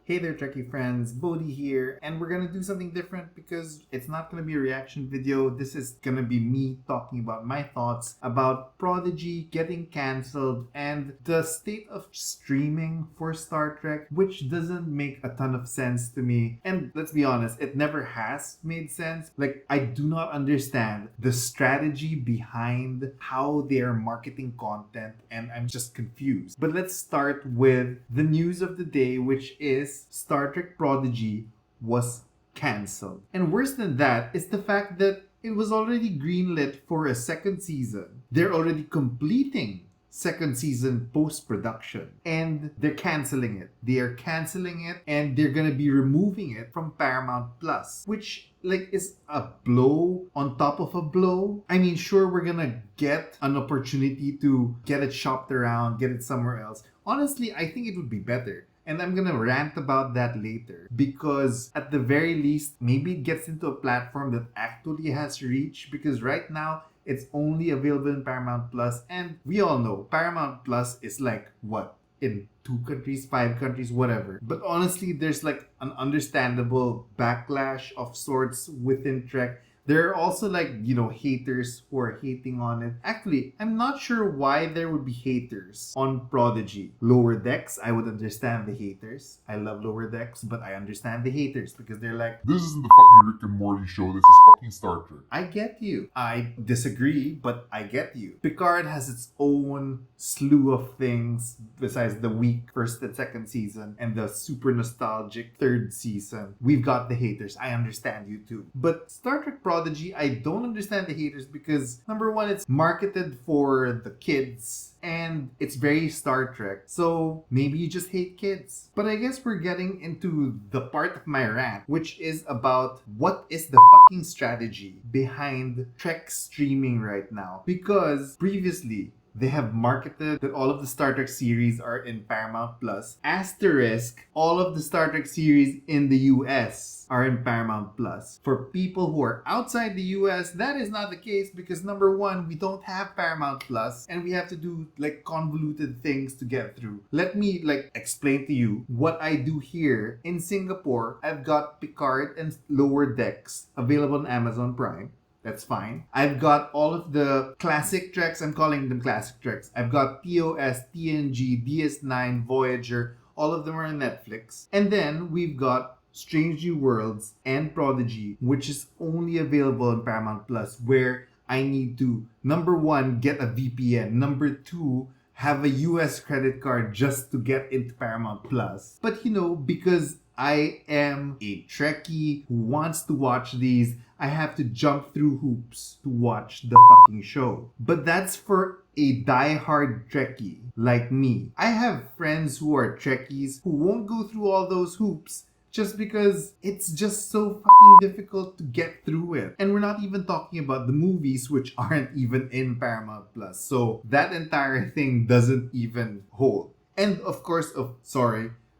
Hey there, Trekkie friends, Bodhi here, and we're gonna do something different because it's not gonna be a reaction video. This is gonna be me talking about my thoughts about Prodigy getting cancelled and the state of streaming for Star Trek, which doesn't make a ton of sense to me. And let's be honest, it never has made sense. Like, I do not understand the strategy behind how they're marketing content, and I'm just confused. But let's start with the news of the day, which is Star Trek Prodigy was cancelled. And worse than that is the fact that it was already greenlit for a second season. They're already completing second season post-production and they're canceling it. They are canceling it and they're gonna be removing it from Paramount Plus, which is a blow on top of a blow. I mean, sure, we're gonna get an opportunity to get it shopped around, get it somewhere else. Honestly, I think it would be better. And I'm gonna rant about that later because at the very least, maybe it gets into a platform that actually has reach, because right now it's only available in Paramount Plus, and we all know Paramount Plus is what? In 2 countries, 5 countries, whatever. But honestly, there's an understandable backlash of sorts within Trek. There are also haters who are hating on it. Actually, I'm not sure why there would be haters on Prodigy. Lower Decks, I would understand the haters. I love Lower Decks, but I understand the haters because they're like, this isn't the fucking Rick and Morty show, this is fucking Star Trek. I get you. I disagree, but I get you. Picard has its own slew of things besides the weak first and second season and the super nostalgic third season. We've got the haters. I understand you too. But Star Trek Prodigy, I don't understand the haters because number one, it's marketed for the kids and it's very Star Trek. So maybe you just hate kids. But I guess we're getting into the part of my rant, which is about what is the fucking strategy behind Trek streaming right now. Because previously, they have marketed that all of the Star Trek series are in Paramount Plus. Asterisk, all of the Star Trek series in the US are in Paramount Plus. For people who are outside the US, that is not the case because number one, we don't have Paramount Plus and we have to do convoluted things to get through. Let me explain to you what I do here in Singapore. I've got Picard and Lower Decks available on Amazon Prime. That's fine. I've got all of the classic treks. I'm calling them classic treks. I've got TOS, TNG, DS9, Voyager. All of them are on Netflix. And then we've got Strange New Worlds and Prodigy, which is only available on Paramount Plus, where I need to, number one, get a VPN. Number two, have a US credit card just to get into Paramount Plus. But because I am a Trekkie who wants to watch these, I have to jump through hoops to watch the fucking show. But that's for a die-hard Trekkie like me. I have friends who are Trekkies who won't go through all those hoops just because it's just so fucking difficult to get through it. And we're not even talking about the movies, which aren't even in Paramount Plus. So that entire thing doesn't even hold. And of course,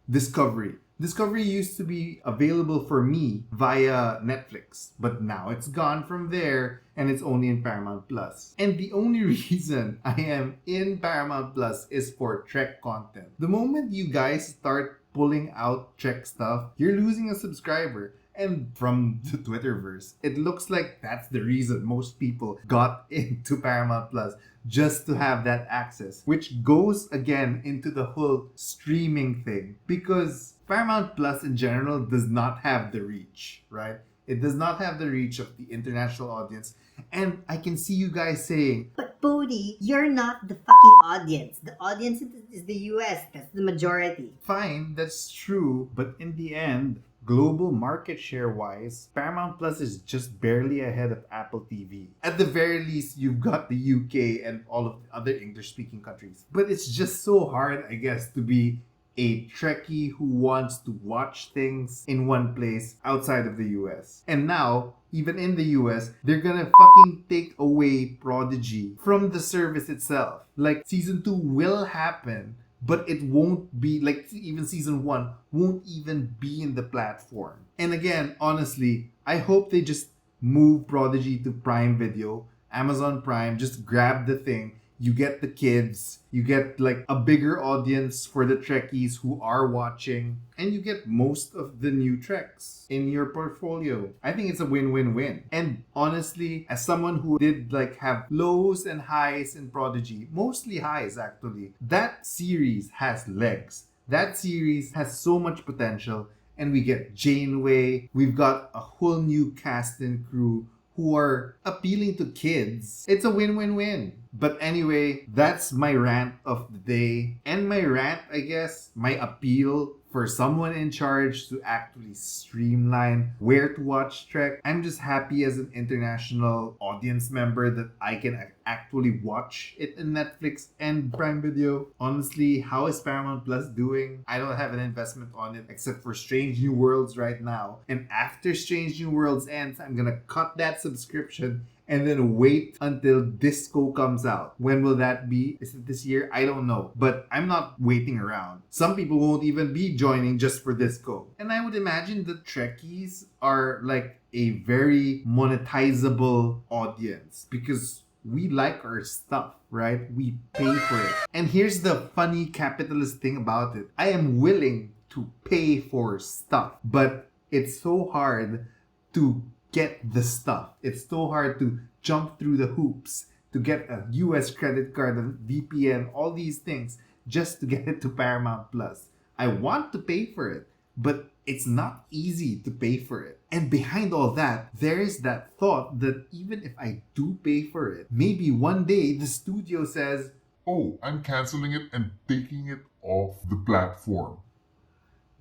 Discovery. Discovery used to be available for me via Netflix, but now it's gone from there and it's only in Paramount Plus. And the only reason I am in Paramount Plus is for Trek content. The moment you guys start pulling out Trek stuff, you're losing a subscriber. And from the Twitterverse, it looks like that's the reason most people got into Paramount Plus, just to have that access, which goes again into the whole streaming thing, because Paramount Plus in general does not have the reach, right? It does not have the reach of the international audience. And I can see you guys saying, but Bodhi, you're not the fucking audience. The audience is the US. That's the majority. Fine, that's true. But in the end, global market share wise, Paramount Plus is just barely ahead of Apple TV. At the very least, you've got the UK and all of the other English speaking countries. But it's just so hard, I guess, to be a Trekkie who wants to watch things in one place outside of the US. And now, even in the US, they're gonna fucking take away Prodigy from the service itself. Season 2 will happen, but it won't be, even season 1 won't even be in the platform. And again, honestly, I hope they just move Prodigy to Prime Video, Amazon Prime, just grab the thing, You get the kids, you get like a bigger audience for the Trekkies who are watching, and you get most of the new Treks in your portfolio. I think it's a win-win-win. And honestly, as someone who did like have lows and highs in Prodigy, mostly highs actually, that series has legs. That series has so much potential, and we get Janeway. We've got a whole new cast and crew who are appealing to kids. It's a win-win-win. But anyway, that's my rant of the day. And my rant, I guess, my appeal for someone in charge to actually streamline where to watch Trek. I'm just happy as an international audience member that I can actually watch it in Netflix and Prime Video. Honestly, how is Paramount Plus doing? I don't have an investment on it except for Strange New Worlds right now. And after Strange New Worlds ends, I'm gonna cut that subscription and then wait until Disco comes out. When will that be? Is it this year? I don't know. But I'm not waiting around. Some people won't even be joining just for Disco. And I would imagine the Trekkies are like a very monetizable audience because we like our stuff, right? We pay for it. And here's the funny capitalist thing about it. I am willing to pay for stuff, but it's so hard to get the stuff. It's so hard to jump through the hoops to get a US credit card, a VPN, all these things just to get it to Paramount Plus. I want to pay for it, but it's not easy to pay for it. And behind all that, there is that thought that even if I do pay for it, maybe one day the studio says, Oh, I'm canceling it and taking it off the platform.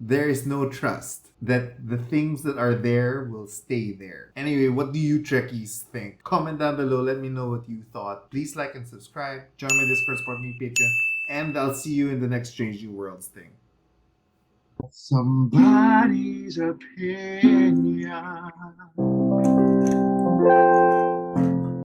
there is no trust that the things that are there will stay there. Anyway, what do you Trekkies think? Comment down below, let me know what you thought. Please like and subscribe, join my Discord, support me, Patreon, and I'll see you in the next Strange New Worlds thing. Somebody's opinion.